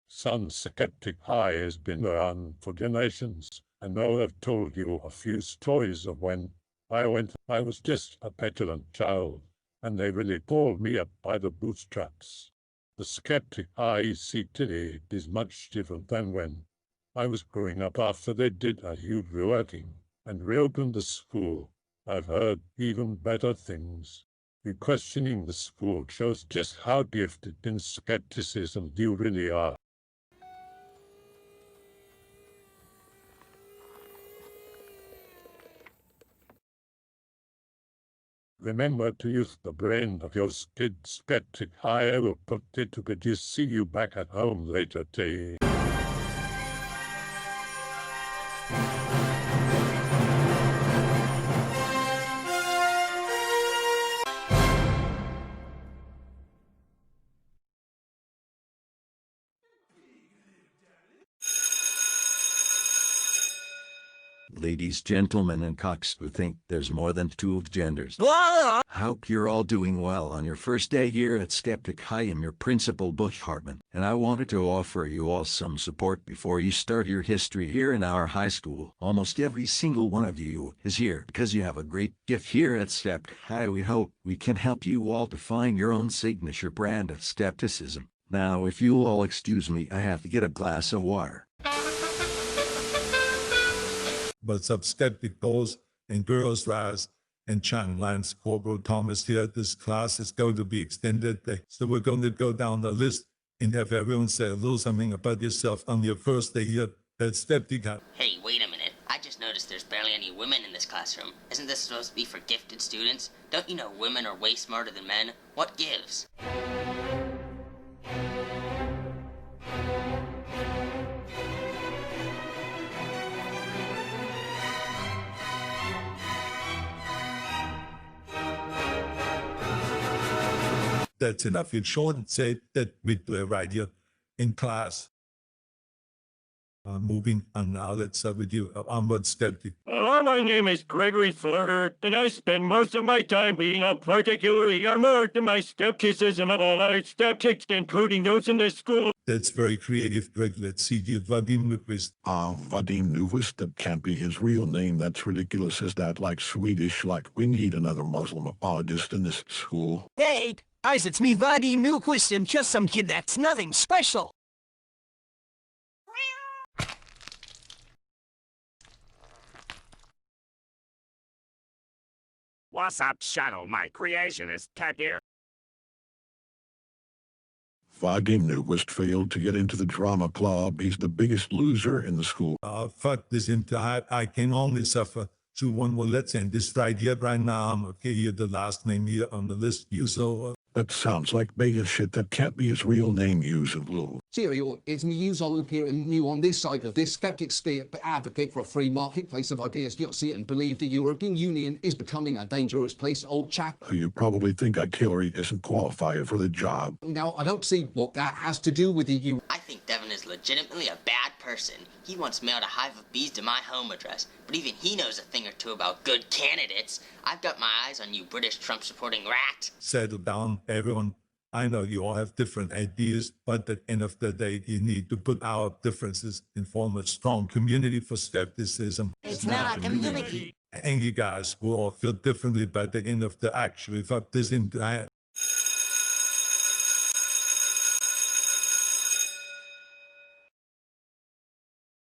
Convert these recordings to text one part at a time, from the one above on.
Son, Skeptic High has been around for generations. I know I've told you a few stories of when I was just a petulant child, and they really pulled me up by the bootstraps. The Skeptic High you see today is much different than when I was growing up after they did a huge reworking and reopened the school. I've heard even better things. Questioning the school shows just how gifted in skepticism you really are. Remember to use the brain of your skeptic. I will put it to bed. You see you back at home later today. Ladies, gentlemen, and cocks who think there's more than two genders. Hope you're all doing well on your first day here at Skeptic High. I'm your principal, Bush Hartman, and I wanted to offer you all some support before you start your history here in our high school. Almost every single one of you is here because you have a great gift here at Skeptic High. We hope we can help you all to find your own signature brand of skepticism. Now, if you'll all excuse me, I have to get a glass of water. What's up, skeptic boys and girls, rise and chime Lance Corporal Thomas here. This class is going to be extended, so we're going to go down the list and have everyone say a little something about yourself on your first day here at Skeptic High. Hey, wait a minute. I just noticed there's barely any women in this classroom. Isn't this supposed to be for gifted students? Don't you know women are way smarter than men? What gives? That's enough. You shouldn't say that we do it right here in class. Moving on now, let's start with you. Onward, skeptic. Hello, my name is Gregory Fleur, and I spend most of my time being a particularly immersed in my skepticism of all other skeptics, including those in this school. That's very creative, Greg. Let's see you, Vadim Nyquist. Vadim Nyquist, that can't be his real name. That's ridiculous. Is that like Swedish? Like we need another Muslim apologist in this school. Hey, guys, it's me, Vadim Nyquist, and just some kid that's nothing special. What's up, Shadow? My creationist cat here. Vadim Nyquist failed to get into the drama club. He's the biggest loser in the school. Fuck this entire, I can only suffer through one more. Let's end this right here, right now. I'm okay here, the last name here on the list. Uzalu. That sounds like beta shit. That can't be his real name, Uzalu. Serial, it's me, Uzalu, here and new on this side of this skeptic sphere, but advocate for a free marketplace of ideas. You'll see it and believe the European Union is becoming a dangerous place, old chap. You probably think Hillary isn't qualified for the job. Now, I don't see what that has to do with the EU. I think Devon is legitimately a bad person. He once mailed a hive of bees to my home address, but even he knows a thing or two about good candidates. I've got my eyes on you British Trump-supporting rat. Settle down, everyone. I know you all have different ideas, but at the end of the day, you need to put our differences and form a strong community for skepticism. It's not a community. And you guys will all feel differently by the end of the actually fuck this entire.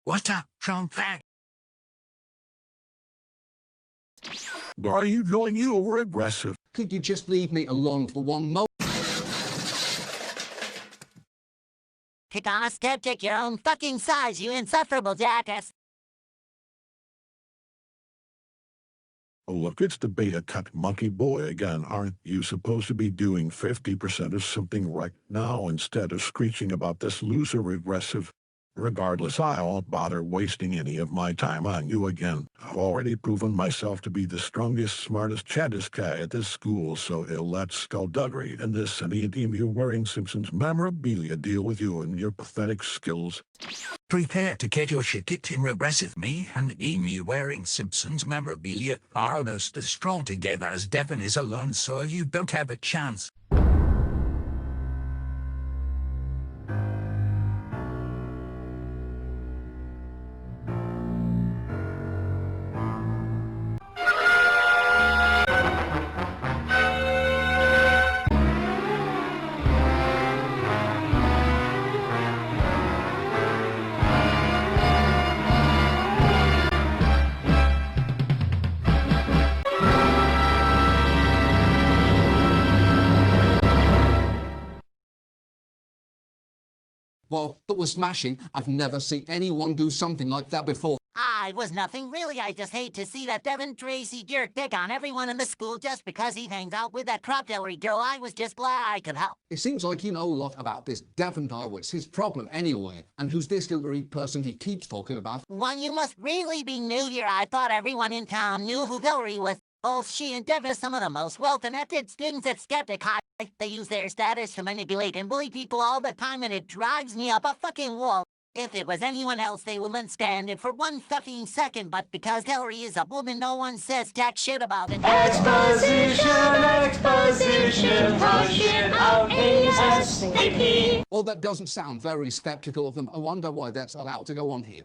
What's up, Trump? Are you going? You were aggressive. Could you just leave me alone for one moment? Kick on a skeptic your own fucking size, you insufferable jackass. Oh, look, it's the beta cut monkey boy again. Aren't you supposed to be doing 50% of something right now instead of screeching about this loser aggressive? Regardless, I won't bother wasting any of my time on you again. I've already proven myself to be the strongest, smartest, chattest guy at this school, so let's skullduggery and this semi-team you wearing Simpsons memorabilia deal with you and your pathetic skills. Prepare to get your shit kicked in regressive. Me and Amy wearing Simpsons memorabilia are almost as strong together as Devon is alone, so you don't have a chance. Well, that was smashing. I've never seen anyone do something like that before. It was nothing really. I just hate to see that Devon Tracey jerk dick on everyone in the school just because he hangs out with that crop Hillary girl. I was just glad I could help. It seems like you know a lot about this Devon guy. What's his problem anyway? And who's this Hillary person he keeps talking about? Well, you must really be new here. I thought everyone in town knew who Hillary was. Both she and Devon are some of the most well-connected students at Skeptic High. They use their status to manipulate and bully people all the time, and it drives me up a fucking wall. If it was anyone else, they wouldn't stand it for 1 fucking second, but because Hillary is a woman, no one says jack shit about it. Exposition, hush it out ASAP. Well, that doesn't sound very skeptical of them. I wonder why that's allowed to go on here.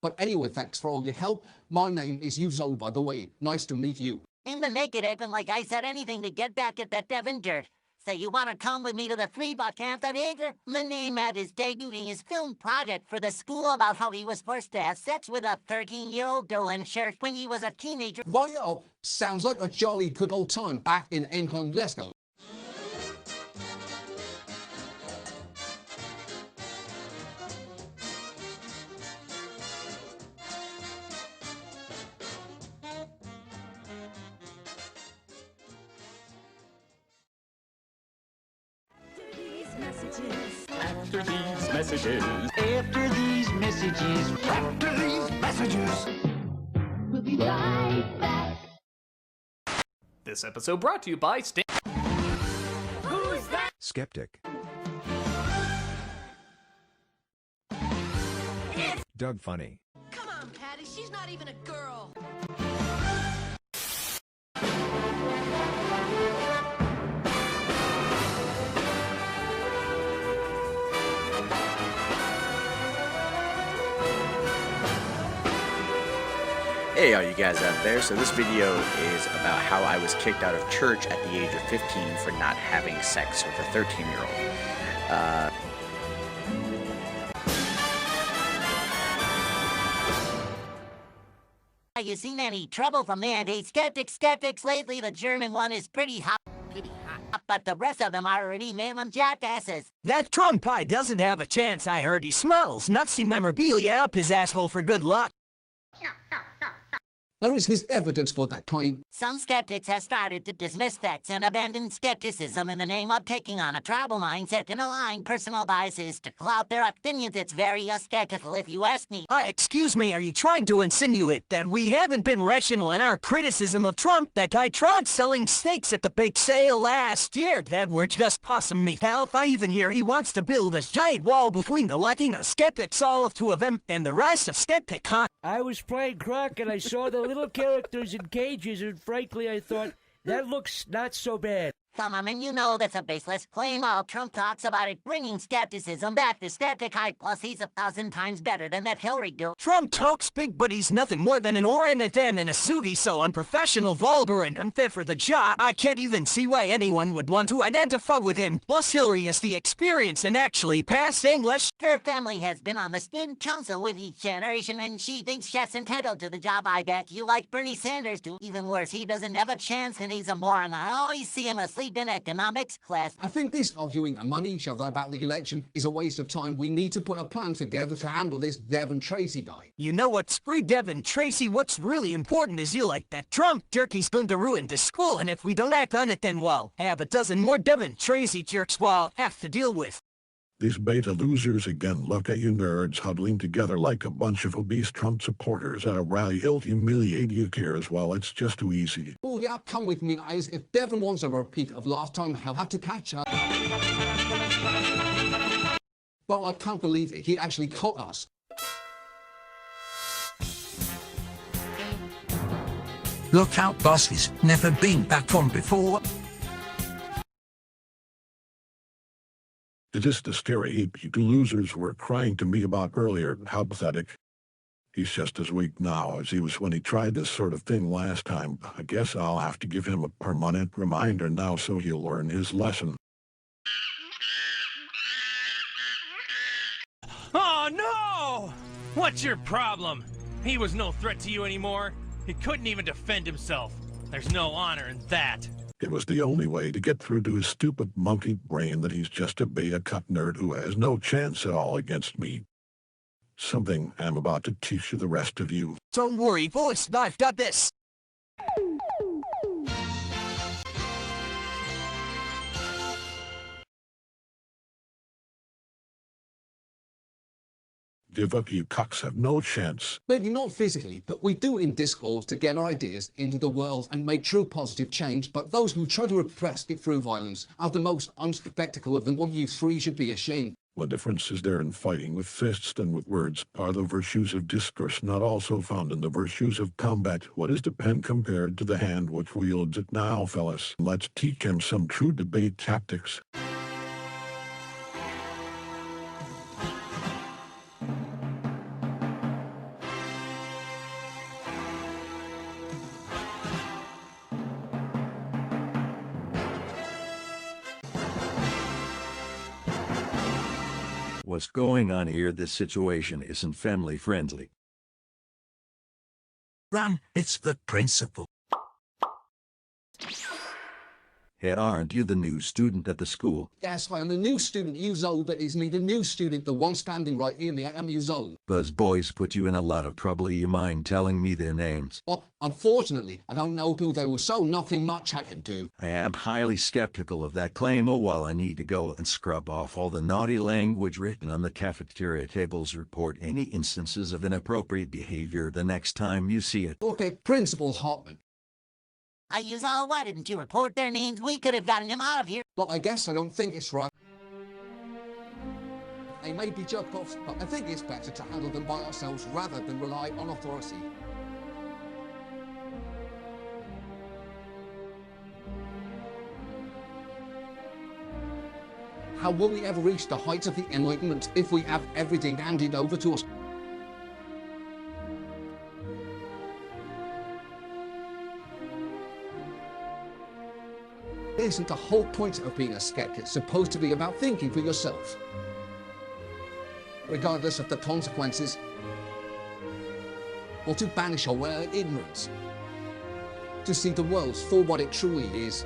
But anyway, thanks for all your help. My name is Uzalu, by the way. Nice to meet you. In the negative, and like I said, anything to get back at that Devon dirt. So you want to come with me to the free camp that Hager? The name at his debuting his film project for the school about how he was forced to have sex with a 13-year-old girl in church when he was a teenager. Well, sounds like a jolly good old time back in England. Let's go. After these messages. After these messages. After these messages. We'll be right back. This episode brought to you by Who's that? Skeptic. Doug Funny. Come on, Patty. She's not even a girl. Hey all you guys out there, so this video is about how I was kicked out of church at the age of 15 for not having sex with a 13-year-old. Have you seen any trouble from the anti-skeptics lately? The German one is pretty hot, but the rest of them are already mammal jackasses. That Trump pie doesn't have a chance. I heard he smells nutsy memorabilia up his asshole for good luck. There is his evidence for that claim. Some skeptics have started to dismiss facts and abandon skepticism in the name of taking on a tribal mindset and allowing personal biases to cloud their opinions. It's very skeptical if you ask me. Excuse me, are you trying to insinuate that we haven't been rational in our criticism of Trump? That I tried selling steaks at the bake sale last year? That we're just possum meat. Hell, if I even hear he wants to build a giant wall between the Latino skeptics, all of two of them, and the rest of Skeptic High. I was playing croc and I saw the little characters in cages, and frankly I thought, that looks not so bad. Come on, and you know that's a baseless claim. All Trump talks about it bringing skepticism back to Skeptic High, plus he's 1,000 times better than that Hillary girl. Trump talks big, but he's nothing more than an orangutan in a suit. He's so unprofessional, vulgar, and unfit for the job. I can't even see why anyone would want to identify with him. Plus, Hillary has the experience and actually passed English. Her family has been on the student council with each generation, and she thinks she's entitled to the job. I bet you like Bernie Sanders do. Even worse, he doesn't have a chance, and he's a moron. I always see him asleep in economics class. I think this arguing a money shove about the election is a waste of time. We need to put a plan together to handle this Devon Tracey guy. You know what's free Devon Tracey? What's really important is you like that Trump jerky's going to ruin the school, and if we don't act on it, then well, have a dozen more Devon Tracey jerks we'll have to deal with. These beta losers again. Look at you nerds huddling together like a bunch of obese Trump supporters at a rally. He'll humiliate you here as well. It's just too easy. Oh yeah, come with me guys. If Devon wants a repeat of last time, he'll have to catch up. Well, I can't believe it. He actually caught us. Look out, boss, he's never been back from before. It is the scary you losers were crying to me about earlier. How pathetic. He's just as weak now as he was when he tried this sort of thing last time. I guess I'll have to give him a permanent reminder now so he'll learn his lesson. Oh no! What's your problem? He was no threat to you anymore. He couldn't even defend himself. There's no honor in that. It was the only way to get through to his stupid monkey brain that he's just a beta cut nerd who has no chance at all against me. Something I'm about to teach you the rest of you. Don't worry, boys. I've got this. Give up, you cocks have no chance. Maybe not physically, but we do in discourse to get our ideas into the world and make true positive change. But those who try to repress it through violence are the most unspectacle of them. All you three should be ashamed. What difference is there in fighting with fists and with words? Are the virtues of discourse not also found in the virtues of combat? What is the pen compared to the hand which wields it? Now, fellas, let's teach him some true debate tactics. What's going on here? This situation isn't family friendly. Run, it's the principal. Hey, aren't you the new student at the school? Yes, I am the new student, Uzalu, but isn't he the new student, the one standing right here? I am Uzalu. Those boys put you in a lot of trouble. You mind telling me their names? Well, unfortunately, I don't know who they were, so nothing much I can do. I am highly skeptical of that claim. Oh, well, I need to go and scrub off all the naughty language written on the cafeteria tables. Report any instances of inappropriate behavior the next time you see it. Okay, Principal Hartman. Uzalu, why didn't you report their names? We could have gotten them out of here. Well, I guess I don't think it's right. They may be jerk-offs, but I think it's better to handle them by ourselves rather than rely on authority. How will we ever reach the heights of the Enlightenment if we have everything handed over to us? Isn't the whole point of being a skeptic supposed to be about thinking for yourself, regardless of the consequences, or to banish aware ignorance, to see the world for what it truly is,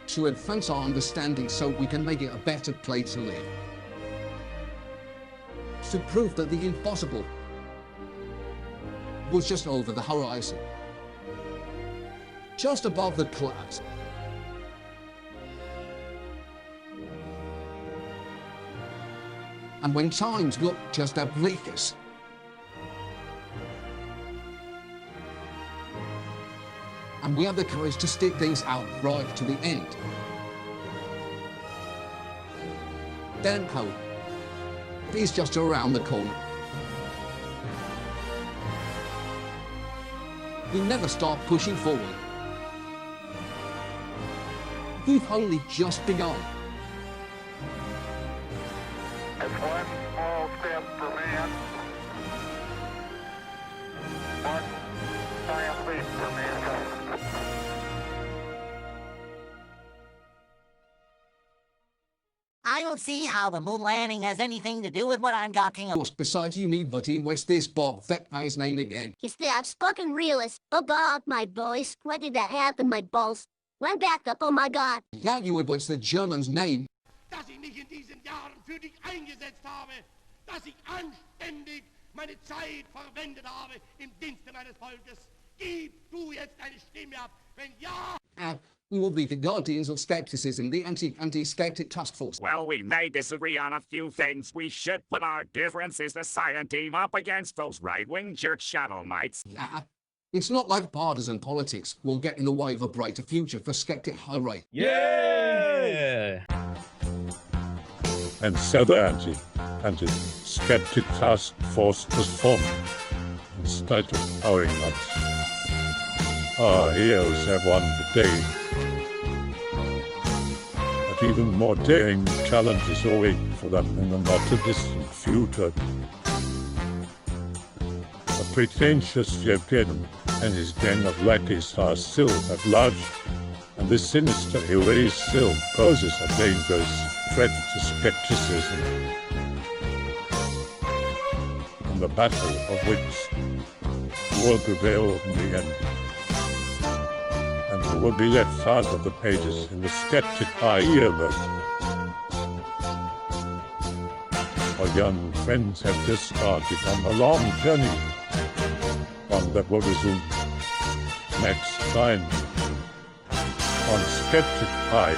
to advance our understanding so we can make it a better place to live, to prove that the impossible was just over the horizon, just above the clouds. And when times look just as bleakest, and we have the courage to stick things out right to the end, then hope is just around the corner. We never stop pushing forward. We've only just begun. It's one small step for man, one giant leap for mankind. I don't see how the moon landing has anything to do with what I'm talking about. Besides, you need but what's this Bob? That guy's name again. It's the outspoken realist. Bob, my boys. What did that happen, my balls? Went back up, oh my God. Yeah, you would, what's the German's name? Dass ich mich in diesen Jahren für dich eingesetzt habe, dass ich anständig meine Zeit verwendet habe im Dienste meines Volkes. Gib du jetzt eine Stimme ab, wenn ja... We will be the guardians of skepticism, the anti-skeptic task force. Well, we may disagree on a few things. We should put our differences aside team up against those right-wing church shadow knights. It's not like partisan politics will get in the way of a brighter future for Skeptic High. Yeah! And so the anti-skeptic task force was formed instead of powering us. Our heroes have won the day. But even more daring challenges await for them in the not-too-distant future. A pretentious European and his gang of lackeys are still at large, and this sinister hero still poses a dangerous threat to skepticism. In the battle of wits, who will prevail in the end, and who will be left out of the pages in the Skeptic High yearbook. Our young friends have just started on a long journey, one that will resume next time on Skeptic High.